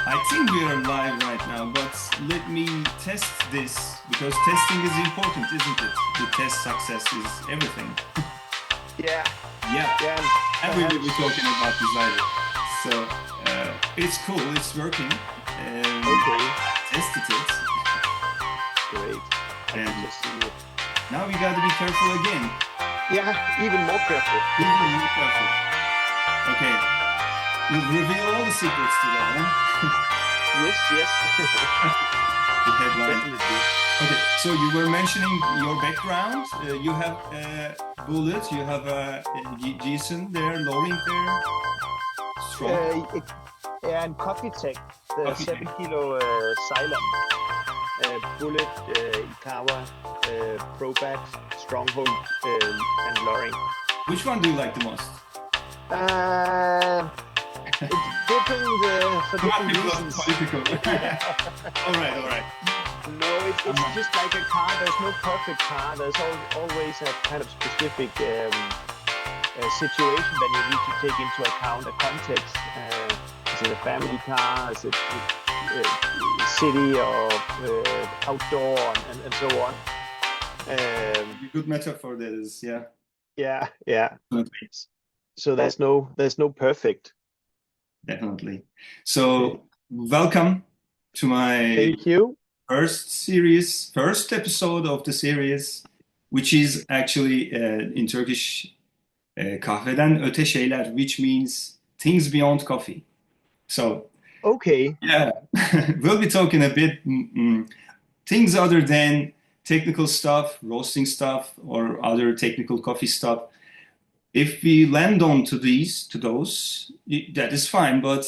I think we are live right now, but let me test this because testing is important, isn't it? The test success is everything. Yeah, Yeah, yeah, and and we will be perhaps. talking about this later. So it's cool, it's working. Okay, I tested it, great. I can and just see it. now we got to be careful again. Yeah, even more careful. Even more careful. Okay, we'll reveal all the secrets today, huh? Yes, yes, The headline. definitely. Okay, so you were mentioning your background. You have Bullet, you have Jason there, Loring there, Strong, It, and Coffee Tech, the Coffee 7 Tech. kilo Cylon, Bullet, Ikawa, Probat, Stronghold, and Loring. Which one do you like the most? Uh, it's different for Not different because reasons. political. Yeah. All right, all right. No, it's just like a car. There's no perfect car. There's always a kind of specific situation that you need to take into account, a context. Is it a family car? Is it city or outdoor and so on? A good metaphor that is, yeah. Yeah, yeah. Definitely. So there's no perfect. Definitely. So welcome to my Thank you. first episode of the series, which is actually in Turkish kahveden öte şeyler, which means things beyond coffee. So, Okay. yeah, we'll be talking a bit things other than technical stuff, roasting stuff, or other technical coffee stuff. If we land on to those, that is fine. But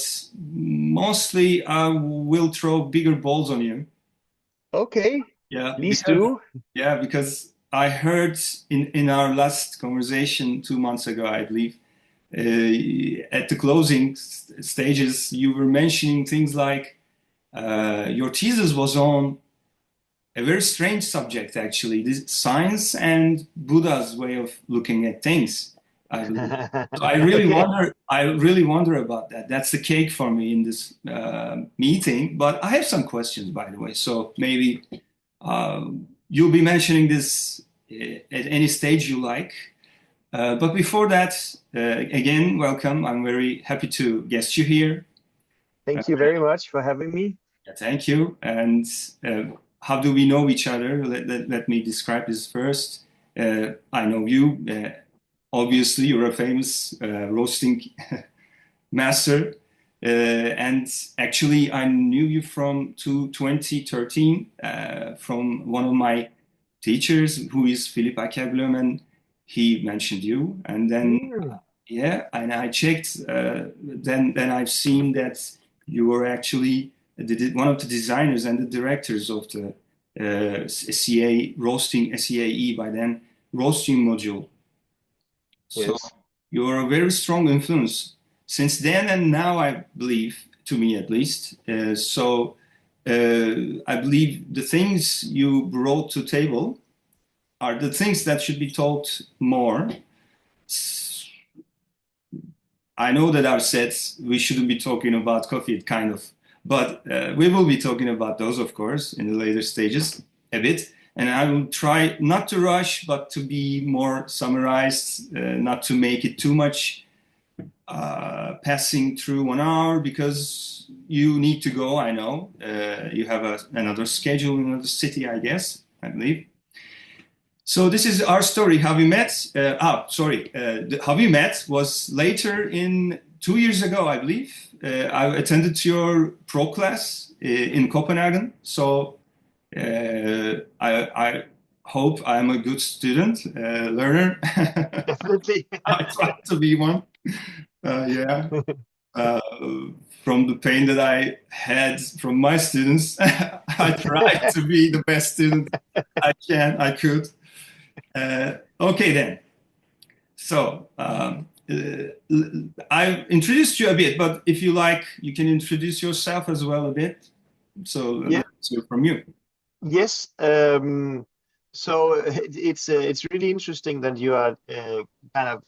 mostly, I will throw bigger balls on you. Okay. Yeah, Please do. because I heard in our last conversation 2 months ago, I believe, at the closing stages, you were mentioning things like your thesis was on a very strange subject, actually, this science and Buddha's way of looking at things, I believe. So I really Okay. wonder. I really wonder about that. That's the cake for me in this meeting. But I have some questions, by the way. So maybe you'll be mentioning this at any stage you like. But before that, again, welcome. I'm very happy to guest you here. Uh, Thank you very much for having me. Thank you. And uh, how do we know each other? Let me describe this first. I know you. Obviously, you're a famous roasting master. And actually, I knew you from 2013 from one of my teachers, who is Philip Akerblom, and he mentioned you. And then, Hmm. yeah, and I checked. Then I've seen that you were actually one of the designers and the directors of the SEA roasting SEAE by then roasting module. So Yes. you're a very strong influence since then and now, I believe, to me at least. I believe the things you brought to table are the things that should be talked more. I know that I've said we shouldn't be talking about coffee, kind of, but we will be talking about those, of course, in the later stages a bit. And I will try not to rush, but to be more summarized, not to make it too much passing through 1 hour because you need to go. I know you have another schedule in another city, I guess, I believe. So this is our story. How we met? Sorry. How we met was later in 2 years ago, I believe. I attended your pro class in Copenhagen. So I hope I'm a good student, learner. Definitely. I try to be one. Yeah. Uh, from the pain that I had from my students, I tried to be the best student I could. Okay, then. So I introduced you a bit, but if you like, you can introduce yourself as well a bit. So Yeah. let's hear from you. Yes. So it's really interesting that you are kind of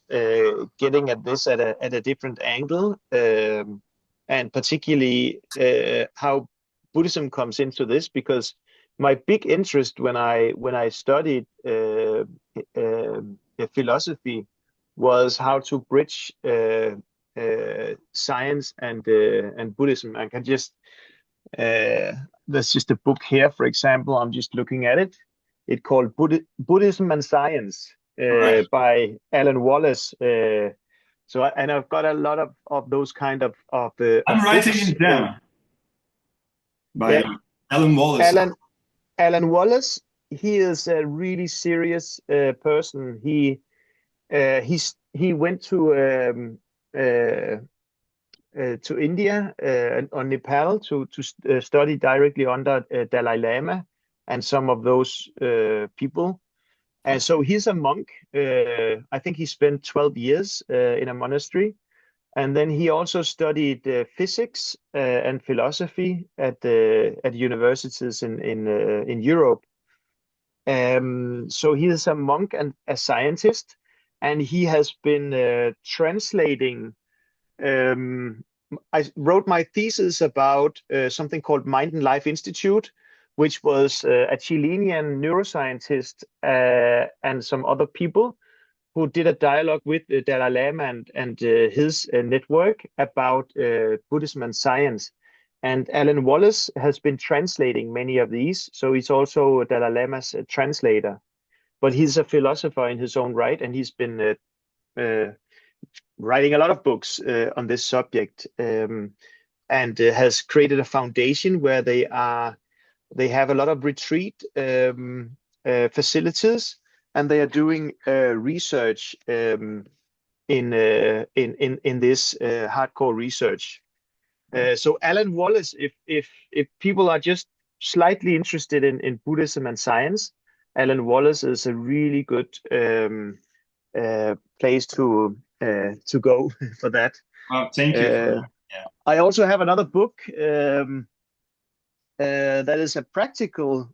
getting at this at a different angle. and particularly how Buddhism comes into this, because my big interest when I studied philosophy was how to bridge science and Buddhism. I can just there's just a book here, for example. I'm just looking at it. It's called Buddhism and Science Right. by Alan Wallace. And I've got a lot of those kind of I'm writing books. it down by Yeah, Alan Wallace. Alan Alan Wallace. He is a really serious person. He went to India or Nepal to study directly under Dalai Lama and some of those people. And so he's a monk. I think he spent 12 years in a monastery. And then he also studied physics and philosophy at universities in Europe. So he is a monk and a scientist, and he has been translating. I wrote my thesis about something called Mind and Life Institute, which was a Chilean neuroscientist and some other people who did a dialogue with Dalai Lama and his network about Buddhism and science. And Alan Wallace has been translating many of these, so he's also Dalai Lama's translator. But he's a philosopher in his own right, and he's been writing a lot of books on this subject, and has created a foundation where they have a lot of retreat facilities, and they are doing research in this hardcore research. So Alan Wallace, if people are just slightly interested in Buddhism and science, Alan Wallace is a really good place to go for that. Thank you. Yeah. I also have another book that is a practical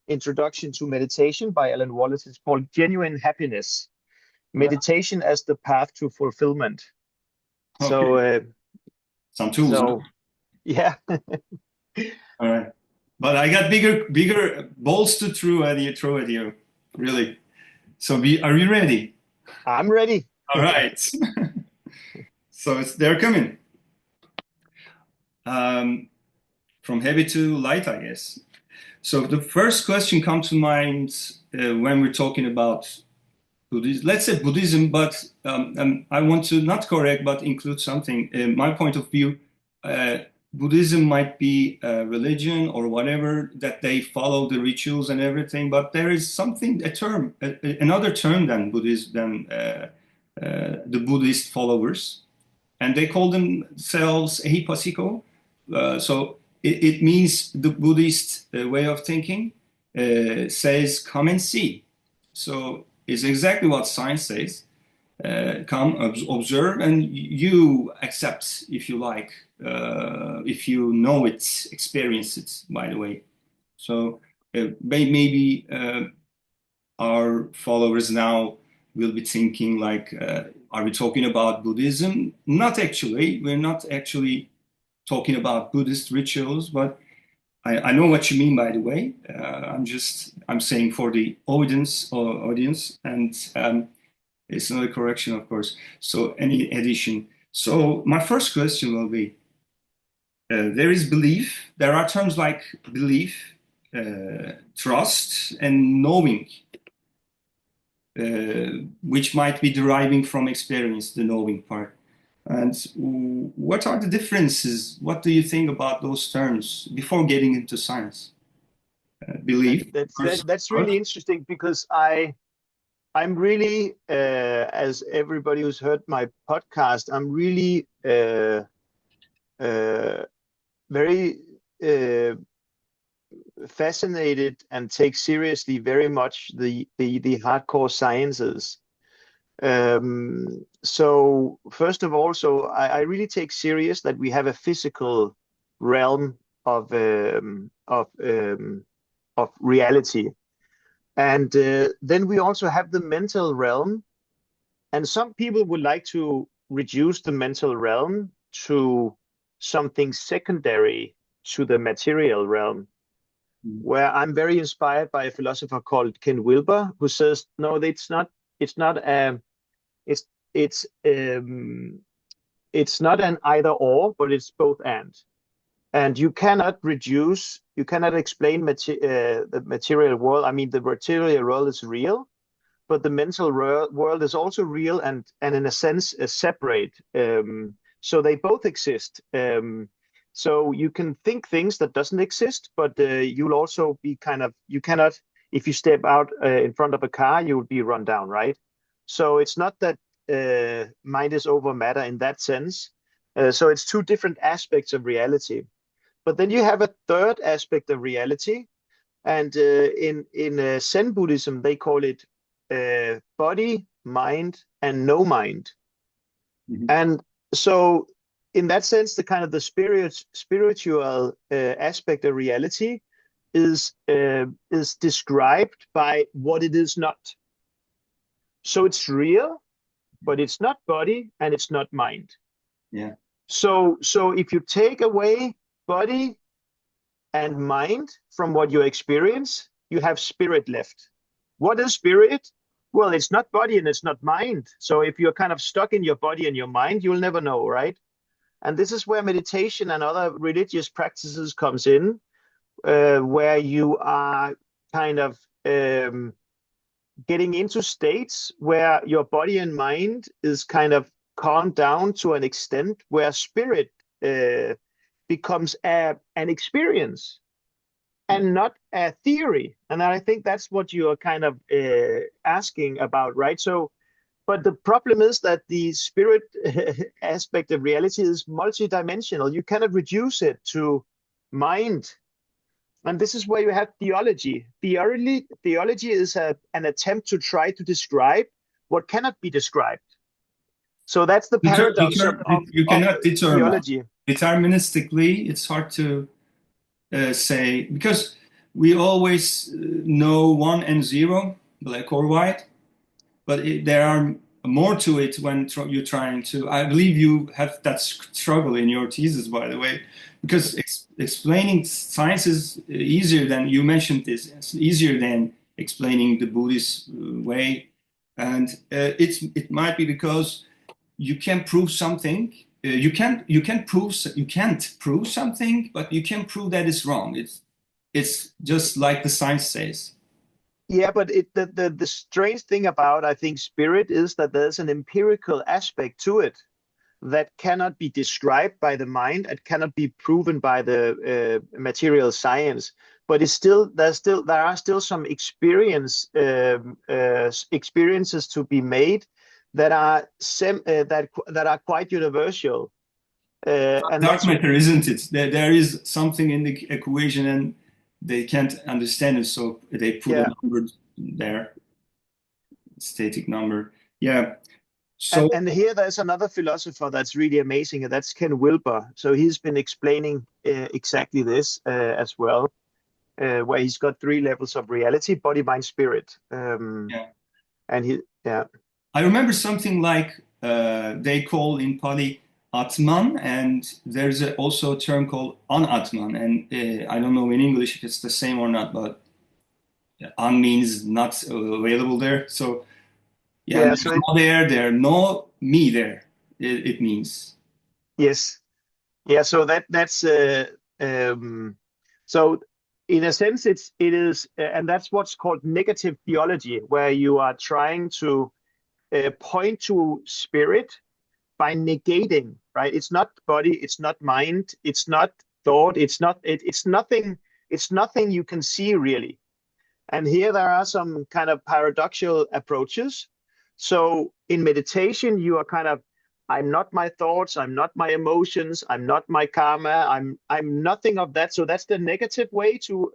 introduction to meditation by Alan Wallace. It's called Genuine Happiness: Meditation as the Path to Fulfillment. Okay. So some tools. So, yeah. All right. But I got bigger balls to throw at you, really. So are you ready? I'm ready. All right. So they're coming. From heavy to light, I guess. So the first question comes to mind when we're talking about Buddhism. Let's say Buddhism, but I want to not correct, but include something. In my point of view, Buddhism might be a religion or whatever, that they follow the rituals and everything, but there is something, another term than Buddhism, than the Buddhist followers, and they call themselves Ehipasiko. So it means the Buddhist way of thinking says, come and see. So it's exactly what science says. Come, observe, and you accept if you like, if you know it, experience it, by the way. So maybe our followers now will be thinking like, are we talking about Buddhism? Not actually. We're not actually talking about Buddhist rituals, but I know what you mean, by the way. I'm saying for the audience, and it's not a correction, of course. So any addition. So my first question will be, there is belief. There are terms like belief, trust, and knowing, which might be deriving from experience, the knowing part. And what are the differences? What do you think about those terms before getting into science? Belief. That's really interesting, because I'm really, as everybody who's heard my podcast, I'm really very fascinated and take seriously very much the hardcore sciences. So first of all, I really take serious that we have a physical realm of reality. And then we also have the mental realm. And some people would like to reduce the mental realm to something secondary to the material realm, where I'm very inspired by a philosopher called Ken Wilber, who says, no, it's not it's it's it's not an either or, but it's both and. And you cannot explain the material world. I mean, the material world is real, but the mental world is also real and in a sense separate. So they both exist. So you can think things that doesn't exist, but you'll also be you cannot, if you step out in front of a car, you will be run down, right? So it's not that mind is over matter in that sense. So it's two different aspects of reality. But then you have a third aspect of reality, and in Zen Buddhism they call it body, mind, and no mind. Mm-hmm. And so, in that sense, the spiritual aspect of reality is described by what it is not. So it's real, but it's not body and it's not mind. Yeah. So if you take away body and mind from what you experience, you have spirit left. What is spirit? Well, it's not body and it's not mind. So if you're kind of stuck in your body and your mind, you'll never know, right? And this is where meditation and other religious practices comes in, where you are kind of getting into states where your body and mind is kind of calmed down to an extent where spirit becomes an experience and not a theory. And I think that's what you are kind of asking about, right? So, but the problem is that the spirit aspect of reality is multidimensional. You cannot reduce it to mind. And this is where you have theology. Theology is an attempt to try to describe what cannot be described. So that's the paradox of you cannot determine. Theology. Deterministically, it's hard to say, because we always know 1 and 0, black or white, but there are more to it when you're trying to. I believe you have that struggle in your thesis, by the way, because explaining science is easier than, you mentioned this, it's easier than explaining the Buddhist way. And it might be because you can prove something. You can't prove something, but you can prove that it's wrong. It's just like the science says. Yeah, but the strange thing about, I think, spirit is that there's an empirical aspect to it that cannot be described by the mind. It cannot be proven by the material science. But there are still some experiences to be made that are quite universal. And dark matter, isn't it? There is something in the equation and they can't understand it, so they put a number there, static number. Yeah. So and here there's another philosopher that's really amazing, and that's Ken Wilber. So he's been explaining exactly this as well, where he's got 3 levels of reality: body, mind, spirit. And I remember something like they call in Pali Atman, and there's also a term called Anatman, and I don't know in English if it's the same or not, but An means not available there. So there's no there no me there. It means. Yes, yeah. So that's so in a sense it is, and that's what's called negative theology, where you are trying to point to spirit by negating, right? It's not body, it's not mind, it's not thought, it's nothing you can see really. And here there are some kind of paradoxical approaches. So in meditation, you are kind of, I'm not my thoughts, I'm not my emotions, I'm not my karma, I'm nothing of that. So that's the negative way to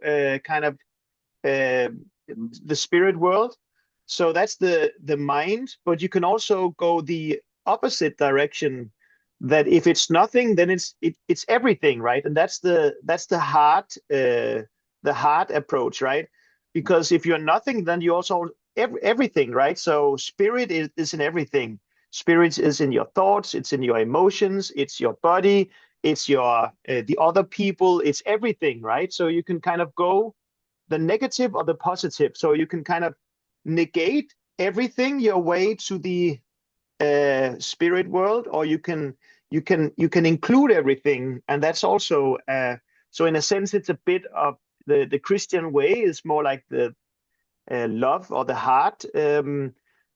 the spirit world. So that's the mind, but you can also go the opposite direction, that if it's nothing, then it's everything, right? And that's the heart approach, right? Because if you're nothing, then you also everything, right? So spirit is in everything. Spirit is in your thoughts, it's in your emotions, it's your body, it's your the other people, it's everything, right? So you can kind of go the negative or the positive. So you can kind of negate everything your way to the spirit world, or you can include everything, and that's also so in a sense it's a bit of the Christian way is more like the love or the heart,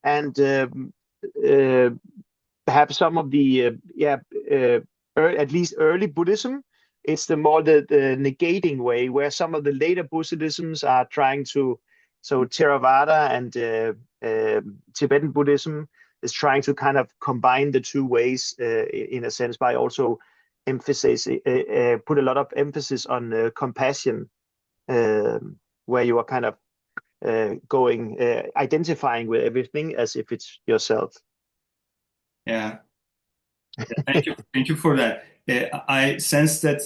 and uh, perhaps some of the at least early Buddhism, it's the more the negating way, where some of the later Buddhisms are trying to, so Theravada and Tibetan Buddhism is trying to kind of combine the two ways in a sense by also put a lot of emphasis on compassion, where you are kind of identifying with everything as if it's yourself. Yeah. Thank you for that. I sense that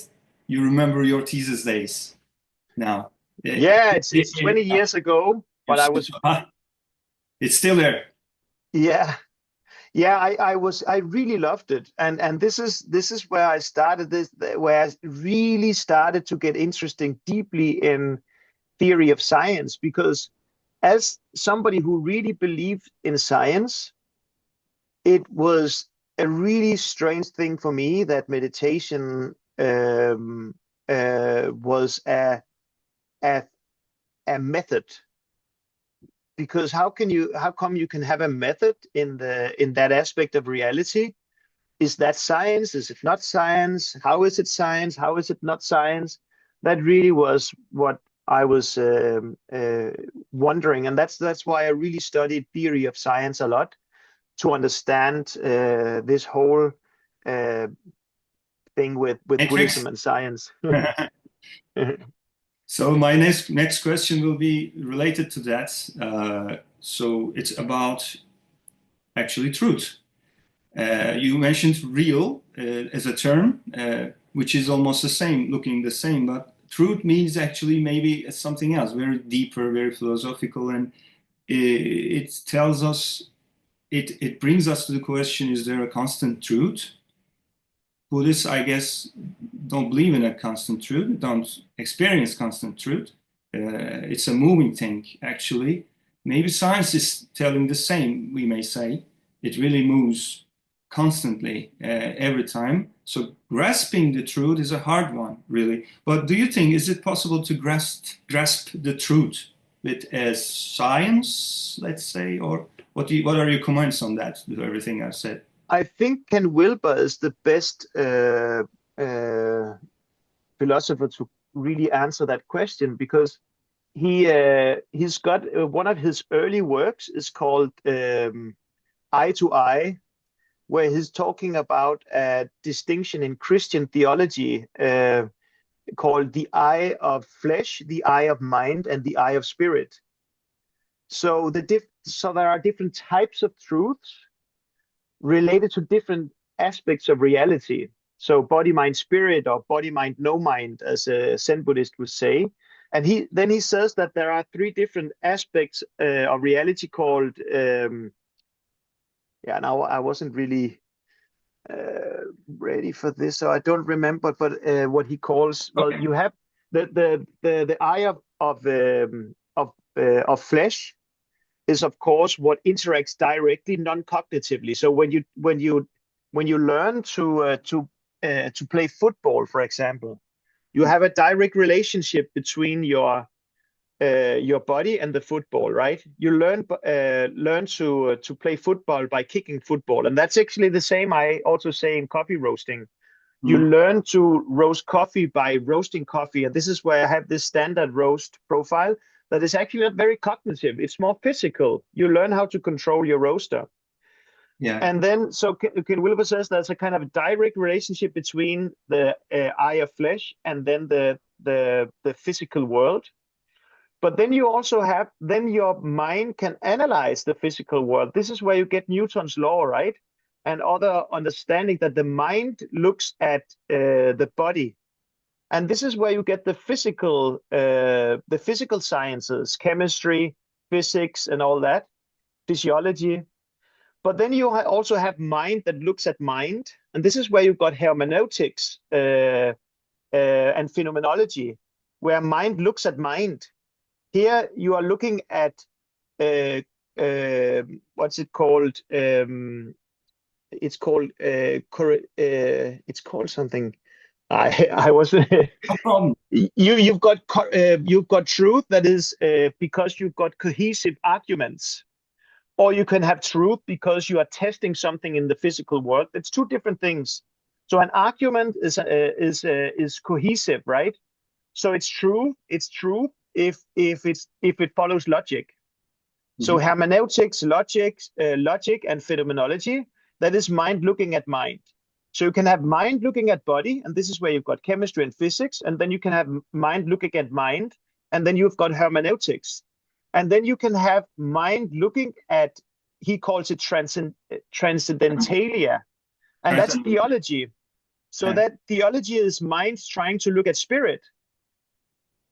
you remember your thesis days now. Yeah, it's 20 years ago, You but I still, was it's still there. yeah. Yeah, I really loved it. And this is where I started where I really started to get interesting deeply in theory of science, because as somebody who really believed in science, it was a really strange thing for me that meditation was a a method. Because how come you can have a method in that aspect of reality? Is that science? Is it not science? How is it science? How is it not science? That really was what I was wondering, and that's why I really studied theory of science a lot, to understand this whole uh, thing with Matrix. Buddhism and science. So my next question will be related to that. So it's about actually truth. You mentioned real as a term, which is almost the same, looking the same, but truth means actually maybe something else, very deeper, very philosophical, and it tells us, it brings us to the question: is there a constant truth? Buddhists, I guess, don't believe in a constant truth, don't experience constant truth. It's a moving thing, actually. Maybe science is telling the same, we may say. It really moves constantly, every time. So grasping the truth is a hard one, really. But do you think, is it possible to grasp the truth with science, let's say? Or what are your comments on that, to everything I've said? I think Ken Wilber is the best uh, philosopher to really answer that question, because he's got one of his early works is called Eye to Eye, where he's talking about a distinction in Christian theology called the eye of flesh, the eye of mind, and the eye of spirit. So there are different types of truths related to different aspects of reality. So body, mind, spirit, or body, mind, no mind, as a Zen Buddhist would say. And he says that there are three different aspects of reality called Now I wasn't really ready for this, so I don't remember. But what he calls, well, Okay. you have the eye of flesh is of course what interacts directly non-cognitively. So when you learn to play football, for example, you have a direct relationship between your body and the football, right? You learn to play football by kicking football, and that's actually the same I also say in coffee roasting. You Mhm. learn to roast coffee by roasting coffee, and this is where I have this standard roast profile that is actually not very cognitive. It's more physical. You learn how to control your roaster. Yeah. And then, so Ken Wilber says there's a kind of direct relationship between the eye of flesh and then the physical world. But then you also have, then your mind can analyze the physical world. This is where you get Newton's law, right? And other understanding that the mind looks at the body. And this is where you get the physical sciences, chemistry, physics, and all that, physiology. But then you also have mind that looks at mind. And this is where you've got hermeneutics and phenomenology, where mind looks at mind. Here you are looking at what's it called? It's called it's called something. I was No problem. you've got truth that is because you've got cohesive arguments, or you can have truth because you are testing something in the physical world. It's two different things. So an argument is cohesive, right? So it's true. It's true if it follows logic. So Mhm. hermeneutics, logic, and phenomenology, that is mind looking at mind. So you can have mind looking at body, and this is where you've got chemistry and physics, and then you can have mind looking at mind, and then you've got hermeneutics. And then you can have mind looking at, he calls it transcendentalia, and that's Transcend- theology. So yeah. that theology is mind trying to look at spirit.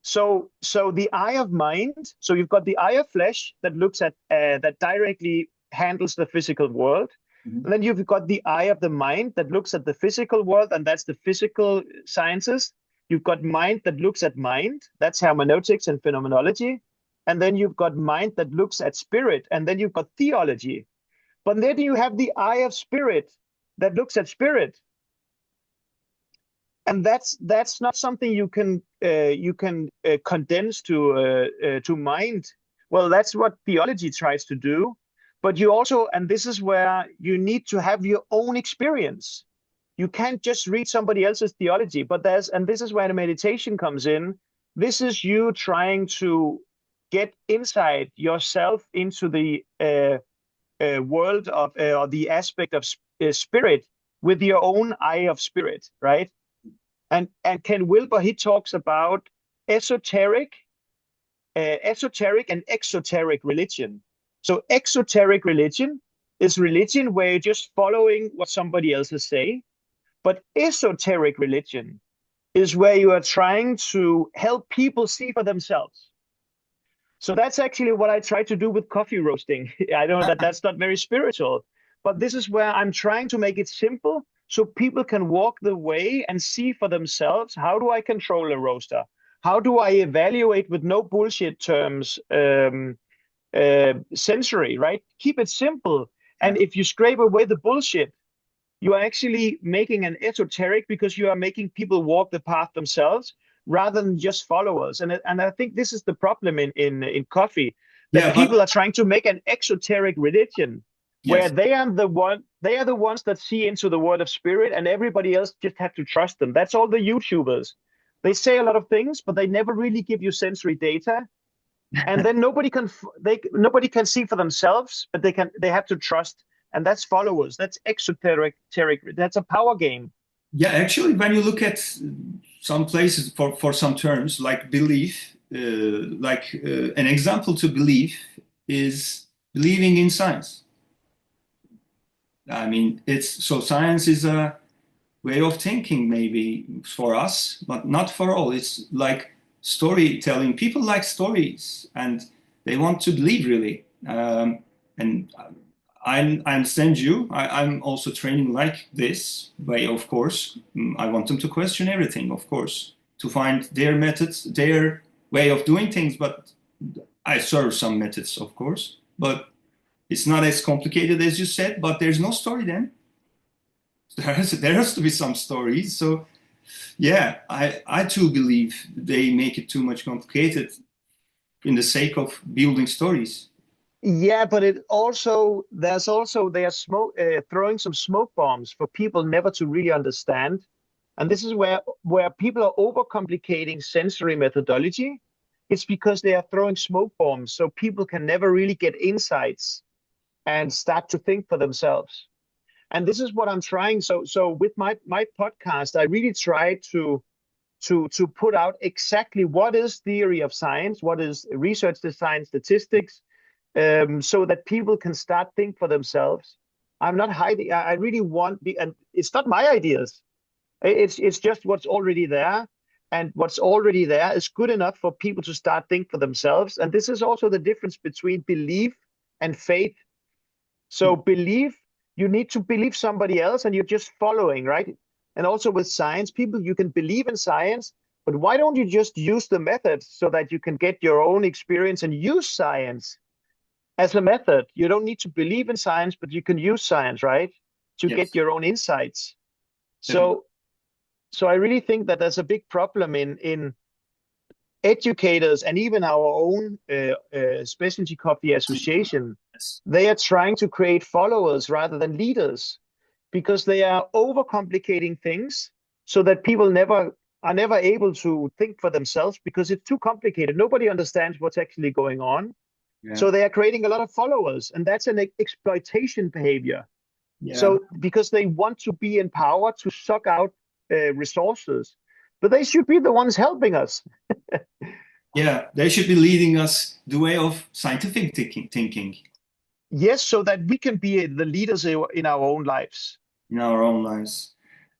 So the eye of mind, so you've got the eye of flesh that looks at that directly handles the physical world. Mhm. And then you've got the eye of the mind that looks at the physical world, and that's the physical sciences. You've got mind that looks at mind, that's hermeneutics and phenomenology. And then you've got mind that looks at spirit, and then you've got theology. But then you have the eye of spirit that looks at spirit, and that's not something you can condense to mind. Well, that's what theology tries to do, but you also, and this is where you need to have your own experience. You can't just read somebody else's theology, but and this is where the meditation comes in. This is you trying to get inside yourself into the world of or the aspect of spirit with your own eye of spirit, right? And Ken Wilber, he talks about esoteric, esoteric and exoteric religion. So exoteric religion is religion where you're just following what somebody else is saying, but esoteric religion is where you are trying to help people see for themselves. So that's actually what I try to do with coffee roasting. I know that that's not very spiritual, but this is where I'm trying to make it simple so people can walk the way and see for themselves, how do I control a roaster? How do I evaluate with no bullshit terms sensory, right? Keep it simple. And Yeah. if you scrape away the bullshit, you are actually making an esoteric because you are making people walk the path themselves rather than just followers. And I think this is the problem in coffee, that Yeah, but people are trying to make an exoteric religion where yes. they are the ones that see into the word of spirit, and everybody else just have to trust them. That's all the YouTubers. They say a lot of things, but they never really give you sensory data. And then nobody can see for themselves, but they have to trust, and that's followers. That's exoteric. That's a power game. Yeah, actually, when you look at some places for some terms like belief, an example to belief is believing in science. I mean, it's so science is a way of thinking maybe for us, but not for all. It's like storytelling. People like stories and they want to believe really. And I understand you. I'm also training like this way, of course. I want them to question everything, of course, to find their methods, their way of doing things. But I serve some methods, of course. But it's not as complicated as you said, but there's no story then. There has to be some stories. So yeah, I too believe they make it too much complicated in the sake of building stories. Yeah, but they are throwing some smoke bombs for people never to really understand. And this is where people are overcomplicating sensory methodology. It's because they are throwing smoke bombs so people can never really get insights and start to think for themselves. And this is what I'm trying. So with my podcast, I really try to put out exactly what is theory of science, what is research design, statistics, so that people can start think for themselves. I'm not hiding. I really want and it's not my ideas. It's just what's already there, and what's already there is good enough for people to start think for themselves. And this is also the difference between belief and faith. So you need to believe somebody else and you're just following, right? And also with science, people, you can believe in science, but why don't you just use the method so that you can get your own experience and use science as a method? You don't need to believe in science, but you can use science, right? To get Yes, your own insights. definitely. So, so I really think that there's a big problem in educators and even our own Specialty Coffee Association. Yes. They are trying to create followers rather than leaders because they are overcomplicating things so that people never able to think for themselves because it's too complicated. Nobody understands what's actually going on. Yeah. So they are creating a lot of followers, and that's an exploitation behavior. Yeah. So because they want to be in power to suck out resources, but they should be the ones helping us. Yeah. They should be leading us the way of scientific thinking Yes, so that we can be the leaders in our own lives. in our own lives.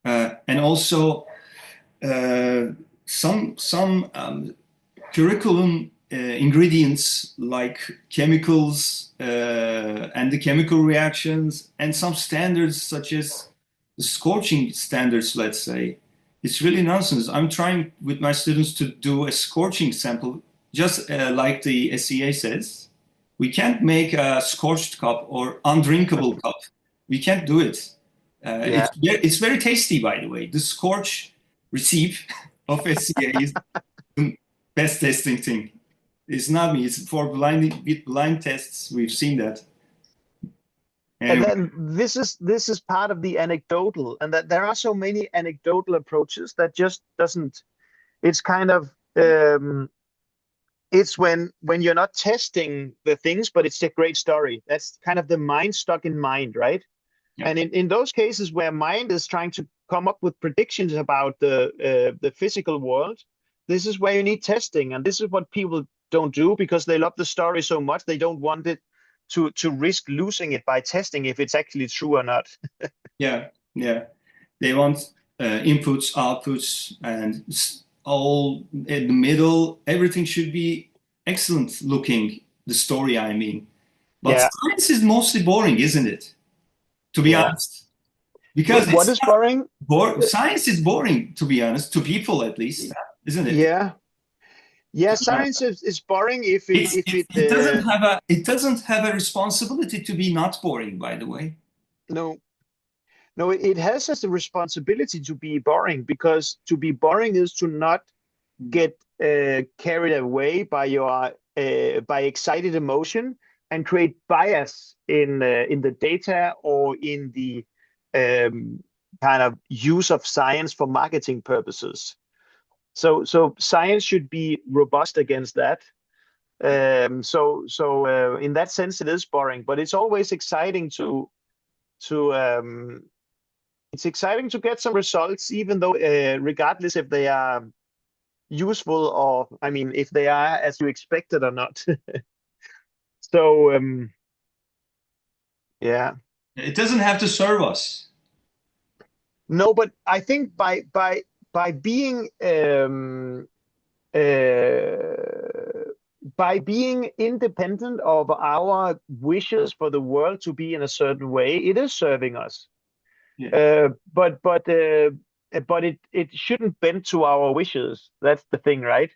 And also uh, some curriculum ingredients like chemicals and the chemical reactions and some standards such as the scorching standards, let's say. It's really nonsense. I'm trying with my students to do a scorching sample, just like the SEA says. We can't make a scorched cup or undrinkable cup. We can't do it. Yeah. It's very tasty, by the way. The scorch recipe of SEA is the best tasting thing. It's not me. It's for blind tests. We've seen that. And Anyway, then this is part of the anecdotal, and that there are so many anecdotal approaches that just doesn't. It's kind of it's when you're not testing the things, but it's a great story. That's kind of the mind stuck in mind, right? yeah, And in those cases where mind is trying to come up with predictions about the physical world, this is where you need testing, and this is what people don't do because they love the story so much they don't want it to risk losing it by testing if it's actually true or not. yeah, yeah. They want inputs, outputs, and all in the middle. Everything should be excellent looking. The story, I mean. But Yeah, science is mostly boring, isn't it? To be yeah. honest, because What it's is boring? science is boring, to be honest, to people at least, isn't it? Yeah, yeah. Science is boring if it if it It doesn't have a responsibility to be not boring, by the way. no. No, it has as a responsibility to be boring because to be boring is to not get carried away by your by excited emotion and create bias in the data or in the kind of use of science for marketing purposes. So science should be robust against that. So in that sense, it is boring, but it's always exciting to it's exciting to get some results, even though regardless if they are useful or I mean if they are as you expected or not. So yeah. It doesn't have to serve us. No, but I think by being by being independent of our wishes for the world to be in a certain way, it is serving us. Yeah. But it shouldn't bend to our wishes. That's the thing, right?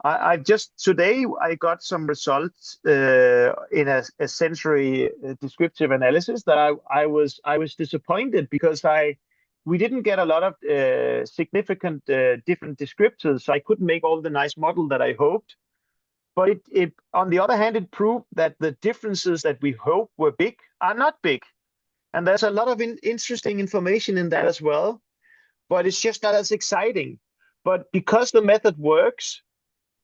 I just today I got some results in a sensory descriptive analysis that I was disappointed because I we didn't get a lot of significant different descriptors, so I couldn't make all the nice model that I hoped. But it on the other hand, it proved that the differences that we hoped were big are not big, and there's a lot of interesting information in that as well. But it's just not as exciting. But because the method works,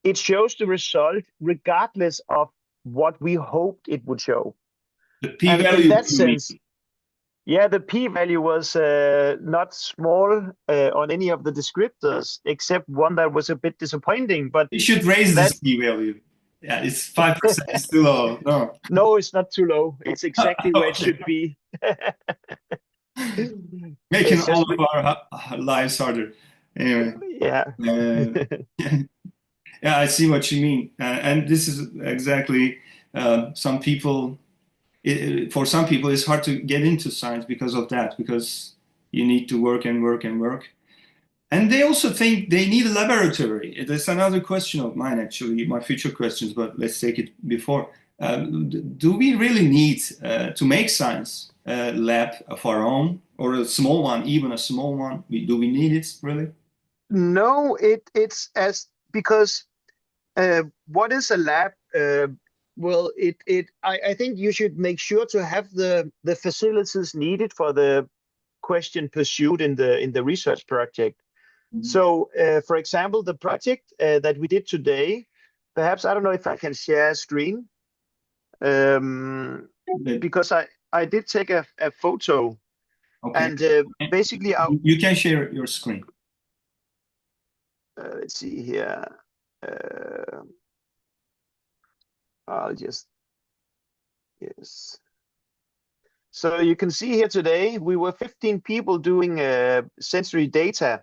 it shows the result regardless of what we hoped it would show. The And in p-value, that you mean? sense, yeah, the p-value was not small on any of the descriptors, except one that was a bit disappointing. But You should raise that, this p-value. Yeah, it's 5%. It's too low. No. no, it's not too low. It's exactly where it Okay. should be. Making It's all just, of our lives harder. Anyway. yeah. Uh, yeah, I see what you mean. And this is exactly some people. for some people, it's hard to get into science because of that, because you need to work and work and work. And they also think they need a laboratory. That's another question of mine, actually, my future questions, but let's take it before. Do we really need to make science a lab of our own, or a small one, even a small one? Do we need it really? No, it's as because what is a lab? Well, I think you should make sure to have the facilities needed for the question pursued in the research project. So, for example, the project that we did today, perhaps I don't know if I can share a screen, because I did take a photo, Okay. and basically, You can share your screen. let's see here. I'll just yes. So you can see here today we were 15 people doing sensory data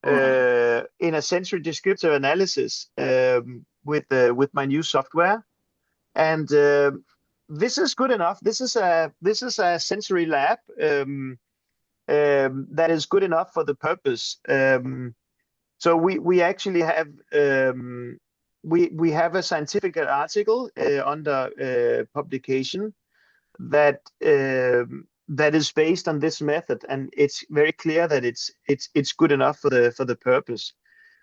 in a sensory descriptive analysis with my new software, and this is good enough. This is a sensory lab that is good enough for the purpose. So we actually have we have a scientific article under publication that that is based on this method, and it's very clear that it's good enough for the purpose.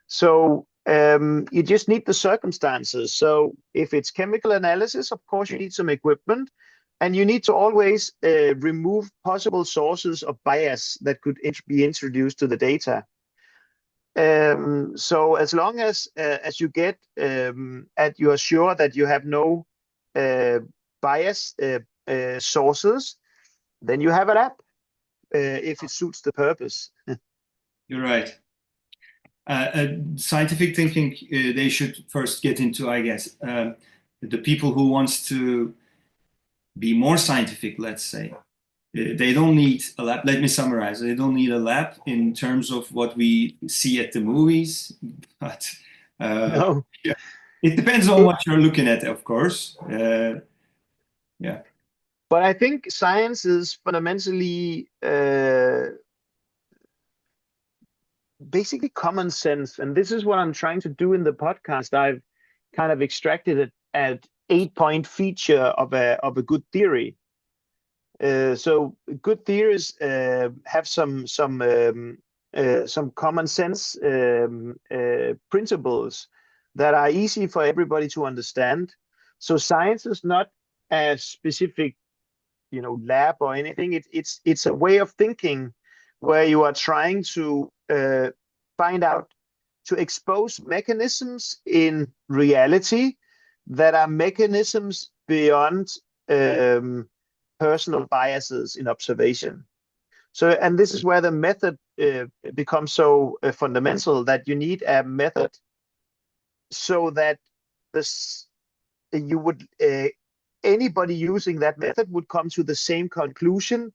So you just need the circumstances. So if it's chemical analysis, of course you need some equipment, and you need to always remove possible sources of bias that could be introduced to the data. So as long as you get and you are sure that you have no bias sources, then you have an app if it suits the purpose. You're right. Scientific thinking, they should first get into, I guess, the people who wants to be more scientific, let's say. They don't need a lab. Let me summarize. They don't need a lab in terms of what we see at the movies, but No. yeah, it depends on what you're looking at, of course. Yeah. But I think science is fundamentally basically common sense, and this is what I'm trying to do in the podcast. I've kind of extracted it at 8-point feature of a good theory. So good theories have some common sense principles that are easy for everybody to understand. So science is not a specific, lab or anything. It's a way of thinking where you are trying to find out, to expose mechanisms in reality that are mechanisms beyond personal biases in observation. So, and this is where the method becomes so fundamental, that you need a method so that this you would anybody using that method would come to the same conclusion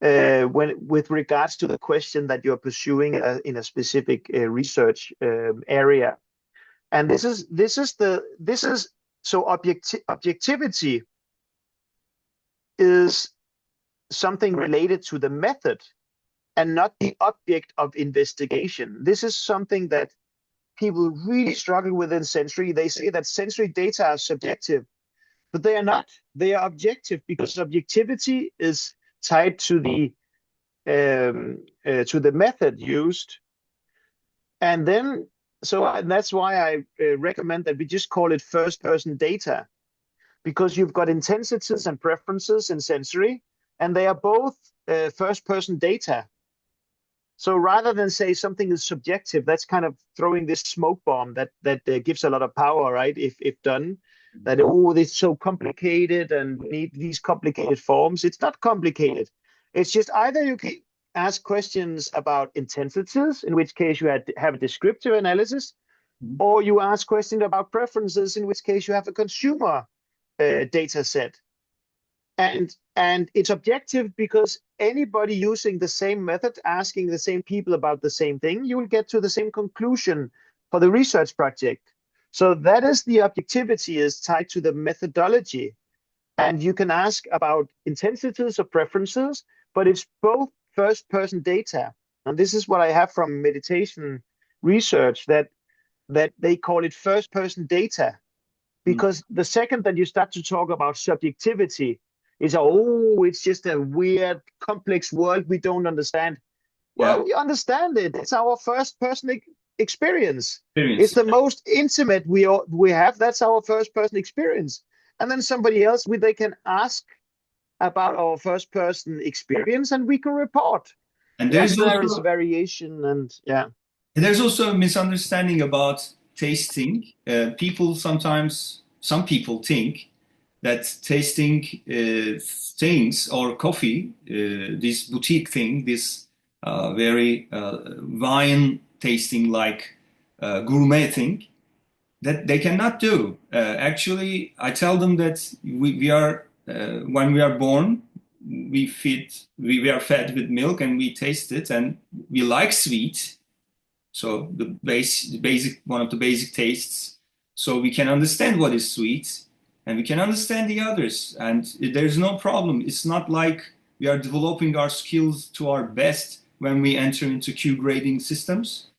with regards to the question that you're pursuing in a specific research area. And this is so objectivity is something related to the method and not the object of investigation. This is something that people really struggle with in sensory. They say that sensory data are subjective, but they are not. They are objective, because objectivity is tied to the method used. And then, and that's why I recommend that we just call it first-person data, because you've got intensities and preferences in sensory, and they are both first-person data. So rather than say something is subjective, that's kind of throwing this smoke bomb that gives a lot of power, right? If done, that it's so complicated and need these complicated forms. It's not complicated. It's just either you can ask questions about intensities, in which case you have a descriptive analysis, or you ask questions about preferences, in which case you have a consumer data set. And it's objective because anybody using the same method, asking the same people about the same thing, you will get to the same conclusion for the research project. So that is the objectivity is tied to the methodology. And you can ask about intensities or preferences, but it's both first-person data. And this is what I have from meditation research, that they call it first-person data. Because the second that you start to talk about subjectivity, is, oh, it's just a weird, complex world we don't understand. Yeah. Well, we understand it. It's our first-person experience. It's Experience. the most intimate we have. That's our first-person experience. And then somebody else, they can ask about our first-person experience, and we can report. And Yes, there is variation, and yeah. there's also a misunderstanding about tasting. Some people think that tasting things or coffee, this boutique thing, this very wine tasting like gourmet thing, that they cannot do. Actually, I tell them that we are when we are born, we are fed with milk and we taste it and we like sweet. So the basic one of the basic tastes. So we can understand what is sweet and we can understand the others. And there's no problem. It's not like we are developing our skills to our best when we enter into Q grading systems,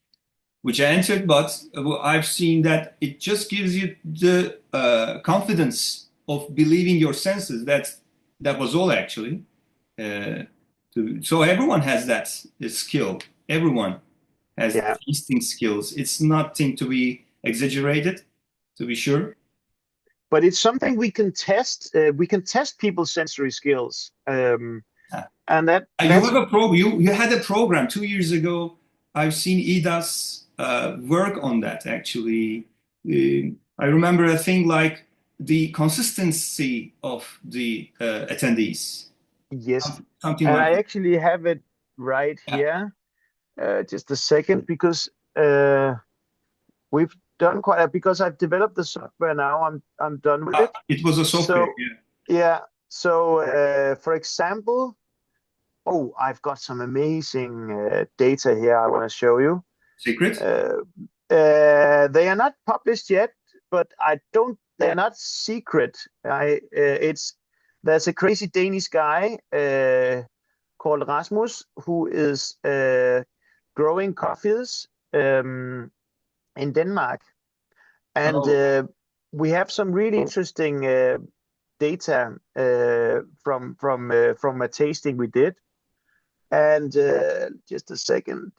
which I entered, but I've seen that it just gives you the confidence of believing your senses. That was all actually. So everyone has that skill. Everyone has tasting skills. It's nothing to be exaggerated, to be sure. But it's something we can test. We can test people's sensory skills. And that you have a you had a program 2 years ago. I've seen EDAS work on that actually. I remember a thing like the consistency of the attendees. Yes, Something and like I that. actually have it right here. Just a second, because we've done quite because I've developed the software now. I'm done with it. It was a software, So, yeah. So, for example, oh, I've got some amazing data here I want to show you. Secret? They are not published yet, but they're not secret. There's a crazy Danish guy called Rasmus who is growing coffees in Denmark. And we have some really interesting data from a tasting we did. And just a second.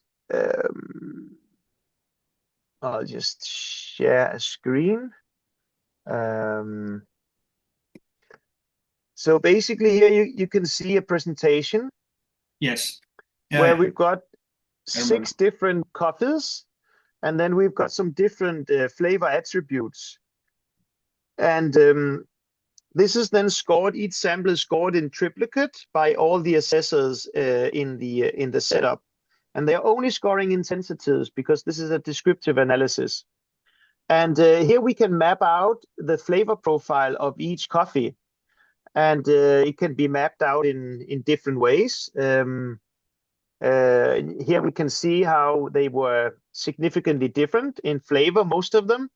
I'll just share a screen. So basically here you can see a presentation. Yes. Where we've got 6 different coffees, and then we've got some different flavor attributes. And this is then scored, each sample is scored in triplicate by all the assessors in the setup. And they're only scoring intensities because this is a descriptive analysis. And here we can map out the flavor profile of each coffee. And it can be mapped out in different ways. Here we can see how they were significantly different in flavor, most of them.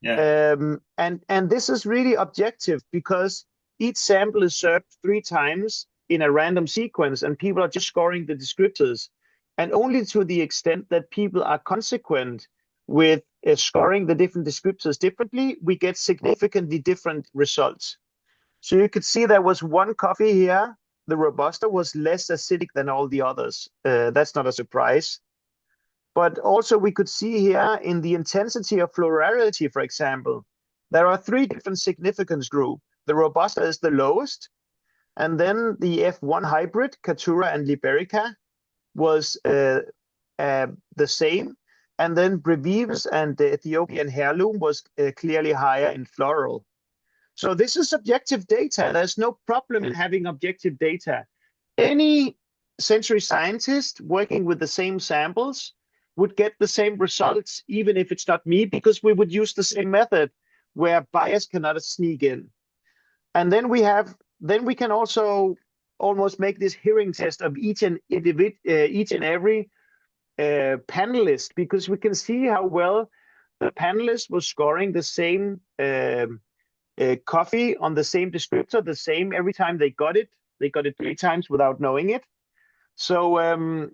Yeah. And this is really objective because each sample is served 3 times in a random sequence, and people are just scoring the descriptors. And only to the extent that people are consequent with scoring the different descriptors differently, we get significantly different results. So you could see there was one coffee here. The Robusta was less acidic than all the others. That's not a surprise. But also we could see here in the intensity of florality, for example, there are 3 different significance groups. The Robusta is the lowest. And then the F1 hybrid, Caturra and Liberica, was the same. And then Brevives and the Ethiopian heirloom was clearly higher in floral. So this is objective data. There's no problem in having objective data. Any sensory scientist working with the same samples would get the same results, even if it's not me, because we would use the same method where bias cannot sneak in. And then we can also almost make this hearing test of each and every panelist, because we can see how well the panelist was scoring the same coffee on the same descriptor, the same every time they got it. They got it 3 times without knowing it. So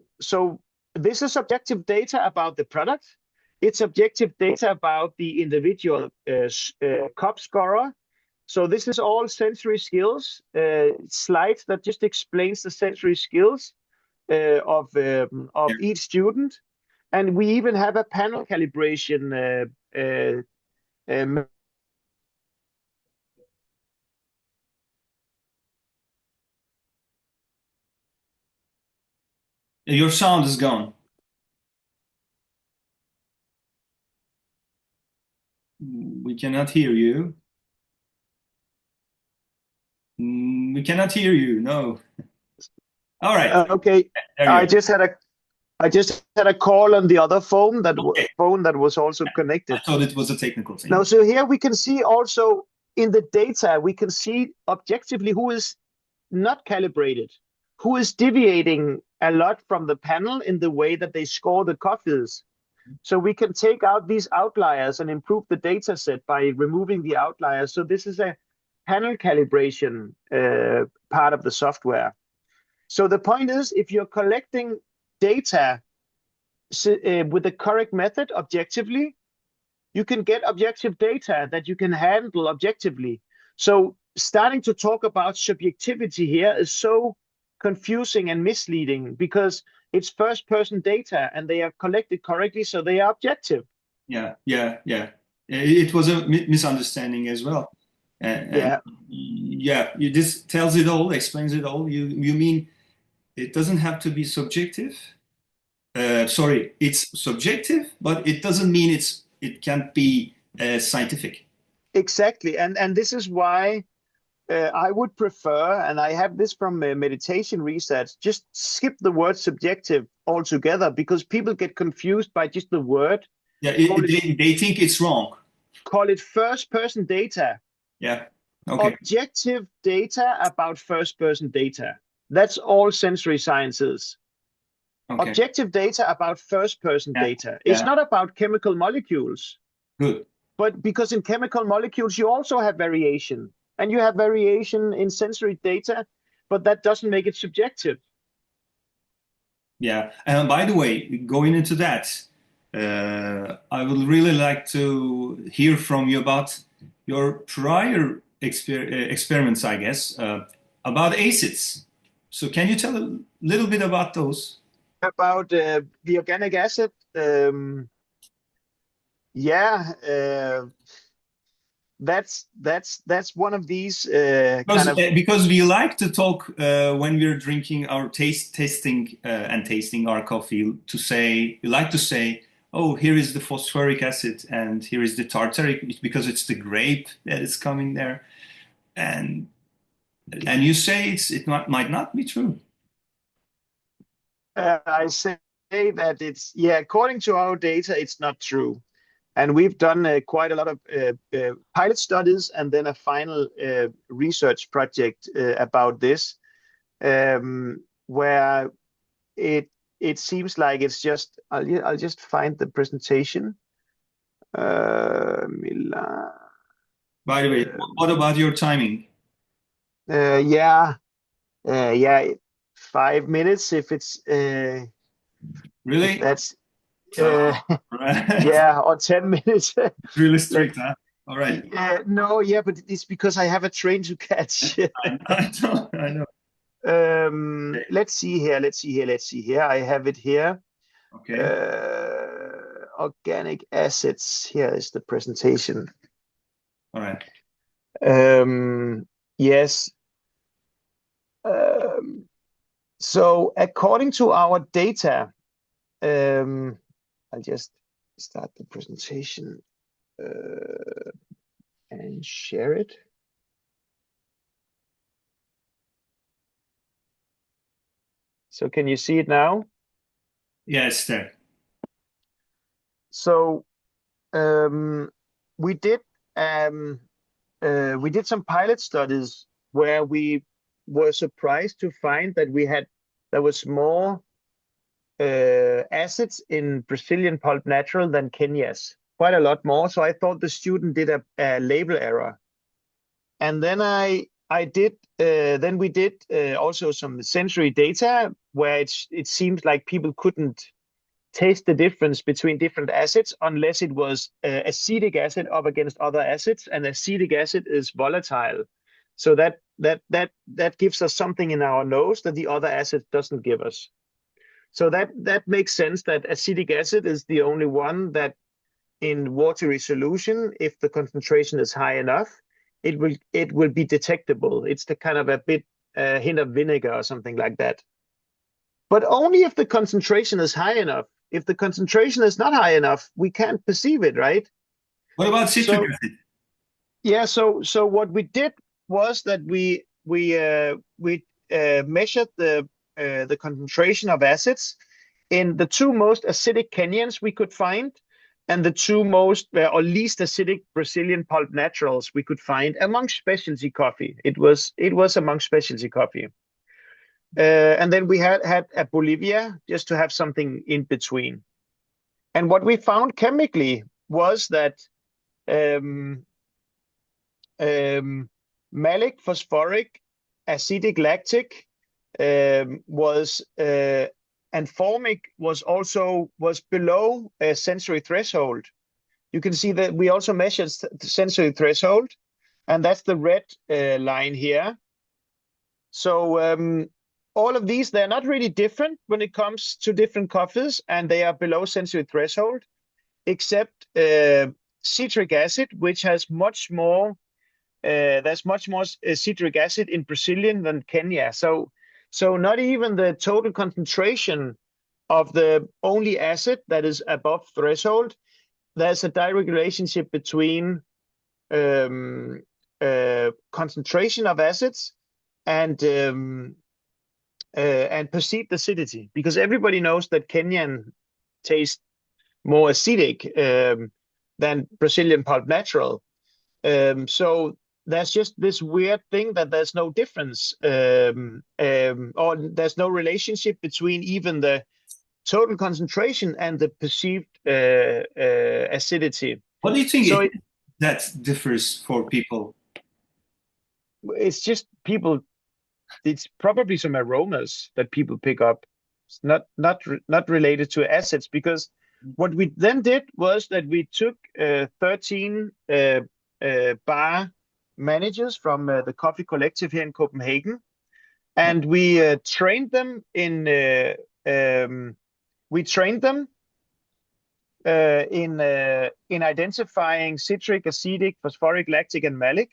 this is objective data about the product. It's objective data about the individual cup scorer. So this is all sensory skills slides that just explains the sensory skills of each student. And we even have a panel calibration Your sound is gone. We cannot hear you. We cannot hear you. No. All right. Okay. I just had a call on the other phone that was also connected. I thought it was a technical thing. Now, so here we can see also in the data, we can see objectively who is not calibrated, who is deviating a lot from the panel in the way that they score the coffees. So we can take out these outliers and improve the data set by removing the outliers. So this is a panel calibration part of the software. So the point is, if you're collecting data with the correct method objectively, you can get objective data that you can handle objectively. So starting to talk about subjectivity here is so confusing and misleading because it's first-person data and they are collected correctly, so they are objective. Yeah. It was a misunderstanding as well. This tells it all, explains it all. You mean it doesn't have to be subjective? Sorry, it's subjective, but it doesn't mean it can't be scientific. Exactly, and this is why I would prefer, and I have this from meditation research, just skip the word subjective altogether because people get confused by just the word. Yeah, they think it's wrong. Call it first-person data. Yeah. Okay. Objective data about first-person data. That's all sensory sciences. Okay. Objective data about first-person data. It's not about chemical molecules. Good. But because in chemical molecules, you also have variation. And you have variation in sensory data, but that doesn't make it subjective. Yeah. And by the way, going into that, I would really like to hear from you about your prior experiments, I guess, about acids. So can you tell a little bit about those? About the organic acid? That's one of these because we like to talk when we're drinking our tasting our coffee we like to say, oh, here is the phosphoric acid and here is the tartaric because it's the grape that is coming there, and you say it might not be true. I say that it's according to our data, it's not true. And we've done quite a lot of pilot studies and then a final research project about this, where it seems like it's just. I'll just find the presentation. By the way, what about your timing? 5 minutes if it's. Really? That's. Right. Or 10 minutes. Really strict, huh? All right. But it's because I have a train to catch. I know. Let's see here. I have it here. Okay. Organic acids. Here is the presentation. All right. Yes. So according to our data, I'll just start the presentation and share it. So can you see it now? Yes, there. So we did some pilot studies where we were surprised to find that there was more acids in Brazilian pulp natural than Kenya's, quite a lot more. So I thought the student did a label error. And then I did then we did also some sensory data where it seems like people couldn't taste the difference between different acids unless it was acetic acid up against other acids, and acetic acid is volatile. So that gives us something in our nose that the other acid doesn't give us. So that makes sense that acetic acid is the only one that in watery solution, if the concentration is high enough, it will be detectable. It's the kind of a bit hint of vinegar or something like that. But only if the concentration is high enough. If the concentration is not high enough, we can't perceive it, right? What about citric So acid? yeah, so what we did was that we measured the concentration of acids in the two most acidic Kenyans we could find, and the two most or least acidic Brazilian pulp naturals we could find among specialty coffee. It was among specialty coffee. And then we had a Bolivia just to have something in between. And what we found chemically was that um, malic, phosphoric, acetic, lactic was and formic was below a sensory threshold. You can see that we also measured the sensory threshold, and that's the red line here. So all of these, they're not really different when it comes to different coffees, and they are below sensory threshold, except citric acid, which has much more. There's much more citric acid in Brazilian than Kenya. So not even the total concentration of the only acid that is above threshold. There's a direct relationship between concentration of acids and perceived acidity, because everybody knows that Kenyan tastes more acidic than Brazilian pulp natural. So there's just this weird thing that there's no difference, or there's no relationship between even the total concentration and the perceived acidity. What do you think So that differs for people? it's just people. It's probably some aromas that people pick up. It's not related to acids, because what we then did was that we took 13 bar managers from the Coffee Collective here in Copenhagen, and we trained them in identifying citric, acetic, phosphoric, lactic, and malic.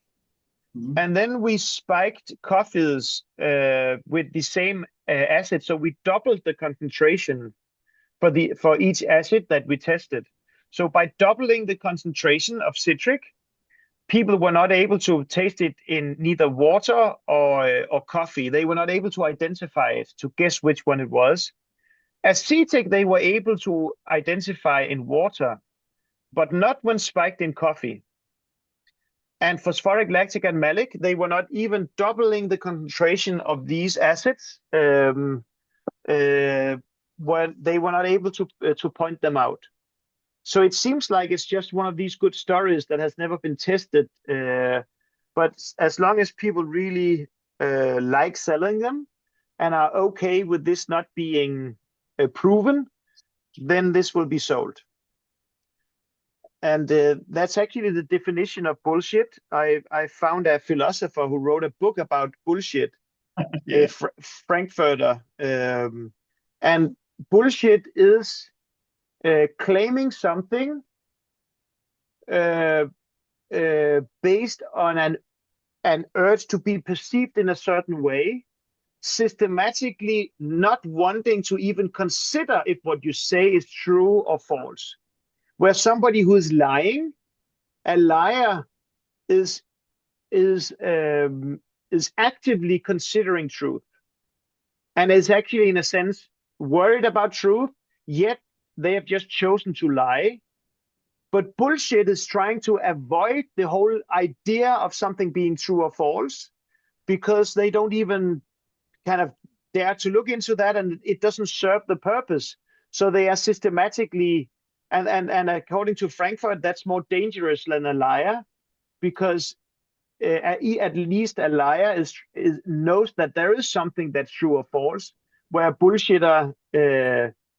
Mhm. And then we spiked coffees with the same acid. So we doubled the concentration for each acid that we tested. So by doubling the concentration of citric, people were not able to taste it in neither water or coffee. They were not able to identify it, to guess which one it was. Acetic, they were able to identify in water, but not when spiked in coffee. And phosphoric, lactic, and malic, they were not even doubling the concentration of these acids, where they were not able to point them out. So it seems like it's just one of these good stories that has never been tested. But as long as people really like selling them and are okay with this not being proven, then this will be sold. And that's actually the definition of bullshit. I found a philosopher who wrote a book about bullshit, a Yeah. Frankfurter. And bullshit is claiming something based on an urge to be perceived in a certain way, systematically not wanting to even consider if what you say is true or false. Where somebody who is lying, a liar is is um, is actively considering truth, and is actually, in a sense, worried about truth, yet they have just chosen to lie. But bullshit is trying to avoid the whole idea of something being true or false, because they don't even kind of dare to look into that, and it doesn't serve the purpose. So they are systematically, and according to Frankfurt, that's more dangerous than a liar, because at least a liar knows that there is something that's true or false, where a bullshitter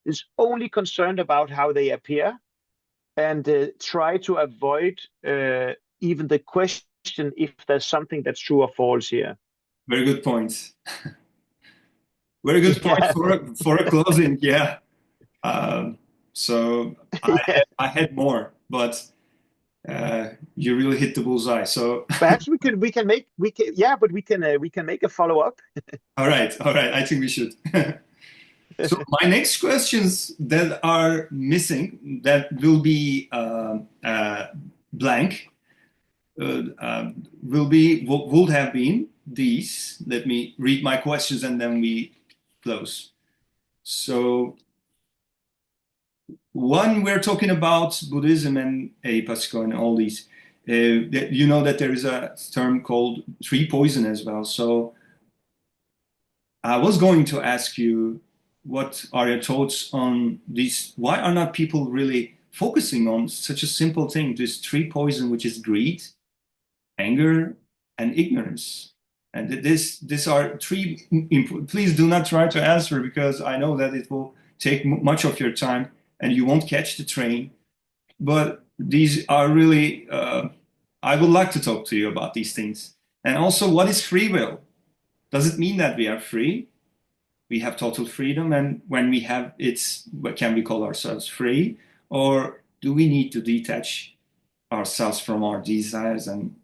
is only concerned about how they appear and try to avoid even the question if there's something that's true or false here. Very good point. Very good point Yeah. for a closing. Yeah. So Yeah. I had more, but you really hit the bullseye. So Perhaps we can make we can make a follow up. all right, all right. I think we should. So my next questions that are missing that will be blank would have been these. Let me read my questions and then we close. So one, we're talking about Buddhism and Pasco and all these. You know that there is a term called tree poison as well. So I was going to ask you, what are your thoughts on these? Why are not people really focusing on such a simple thing, this tree poison, which is greed, anger, and ignorance? And these are three. Please do not try to answer because I know that it will take much of your time and you won't catch the train. But these are really. I would like to talk to you about these things. And also, what is free will? Does it mean that we are free? We have total freedom, and when we have it's, can we call ourselves free, or do we need to detach ourselves from our desires and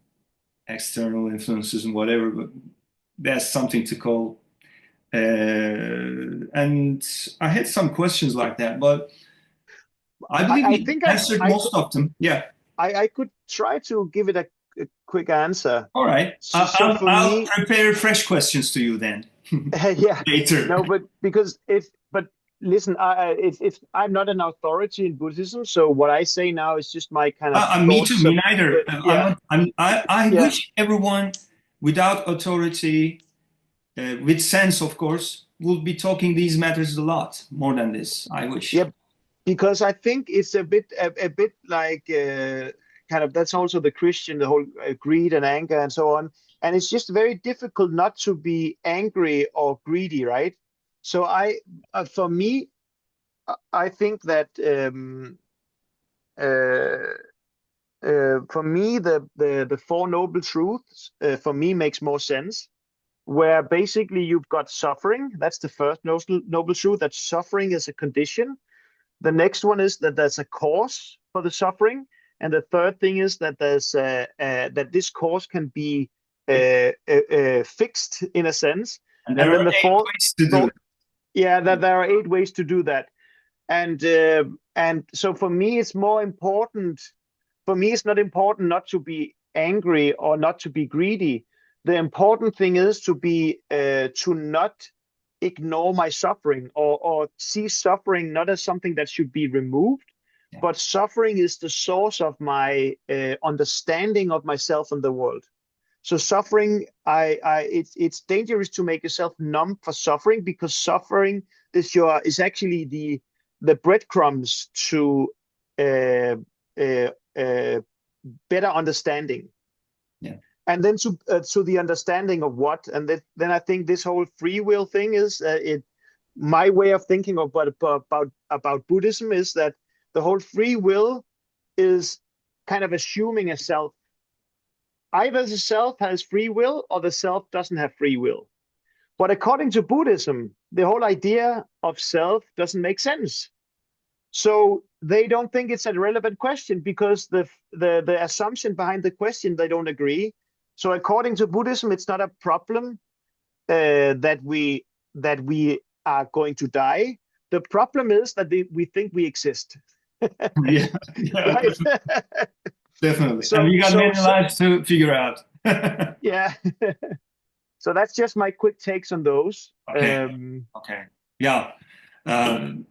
external influences and whatever? But there's something to call. And I had some questions like that, but I believe I we think answered most of them. Yeah. I could try to give it a quick answer. All right. So for I'll me, prepare fresh questions to you then yeah, later. no, but because but listen, it's I'm not an authority in Buddhism, so what I say now is just my kind of Me too. thoughts. Me neither. Yeah, I yeah, wish everyone without authority, with sense, of course, would be talking these matters a lot more than this. I wish. yeah, because I think it's a bit like kind of that's also the Christian, the whole greed and anger and so on, and it's just very difficult not to be angry or greedy, right? So for me, I think that uh, for me, the Four Noble Truths for me makes more sense. Where basically you've got suffering. That's the first noble truth. That suffering is a condition. The next one is that there's a cause for the suffering, and the third thing is that there's that this cause can be fixed in a sense. And And there are then the eight fourth, ways to do fourth it. yeah, that there are 8 ways to do that. And so for me, it's more important. For me, it's not important not to be angry or not to be greedy. The important thing is to not ignore my suffering or see suffering not as something that should be removed, Yeah. but suffering is the source of my understanding of myself and the world. So suffering, it's dangerous to make yourself numb for suffering because suffering is actually the breadcrumbs to uh, uh, uh, better understanding. Yeah. And then to the understanding of what, and then I think this whole free will thing is my way of thinking about Buddhism is that the whole free will is kind of assuming a self. Either the self has free will or the self doesn't have free will. But according to Buddhism, the whole idea of self doesn't make sense. So they don't think it's a relevant question because the assumption behind the question they don't agree. So according to Buddhism, it's not a problem that we are going to die. The problem is that we think we exist, Yeah. Yeah. right? Definitely. And so we got so many so lives to figure out. yeah. So that's just my quick takes on those. Okay. Okay. Yeah.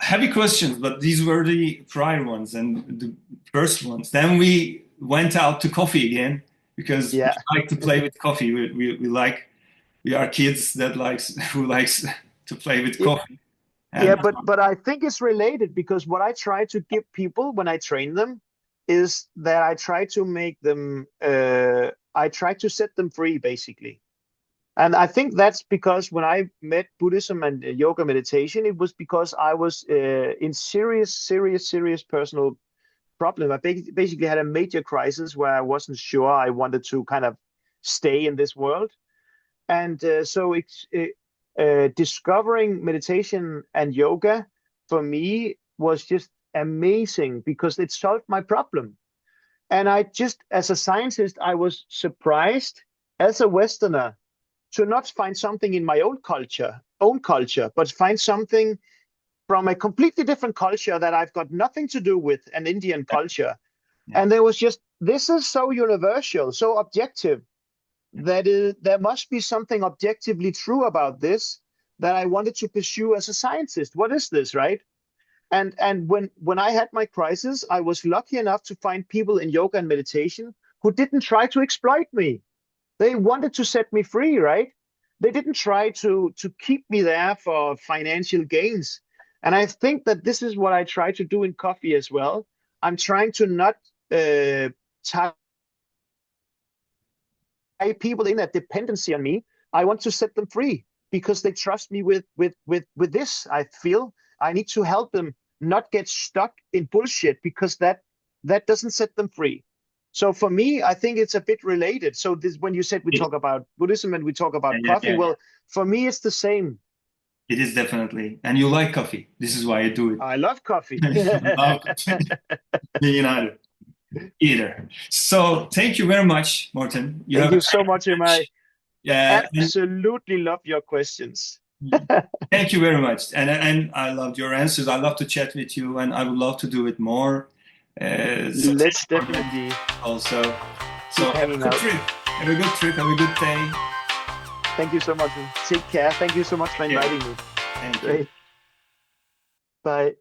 Heavy questions, but these were the prior ones and the first ones. Then we went out to coffee again because we Yeah, like to play with coffee. We are kids that likes who likes to play with yeah, coffee. yeah. And But I think it's related because what I try to give people when I train them is that I try to make them I try to set them free, basically. And I think that's because when I met Buddhism and yoga meditation, it was because I was in serious personal problem. I basically had a major crisis where I wasn't sure I wanted to kind of stay in this world. And so discovering meditation and yoga for me was just amazing because it solved my problem. And I just, as a scientist, I was surprised as a Westerner to not find something in my own culture, but find something from a completely different culture that I've got nothing to do with, an Indian culture. Yeah. And there was just, this is so universal, so objective, that there must be something objectively true about this that I wanted to pursue as a scientist. What is this, right? And when I had my crisis, I was lucky enough to find people in yoga and meditation who didn't try to exploit me. They wanted to set me free, right? They didn't try to keep me there for financial gains. And I think that this is what I try to do in coffee as well. I'm trying to not tie people in a dependency on me. I want to set them free because they trust me with this. I feel I need to help them not get stuck in bullshit because that doesn't set them free. So for me, I think it's a bit related. So this, when you said we talk about Buddhism and we talk about coffee, well, for me, it's the same. It is definitely. And you like coffee. This is why you do it. I love coffee. Love coffee. Me neither. Either. So thank you very much, Morten. Thank you so much, Imai. Yeah, absolutely love your questions. Thank you very much. And I loved your answers. I love to chat with you and I would love to do it more. So let's definitely also. So have a good trip. Have a good trip. Have a good day. Thank you so much. Take care. Thank you so much for inviting me. Thank you. Bye.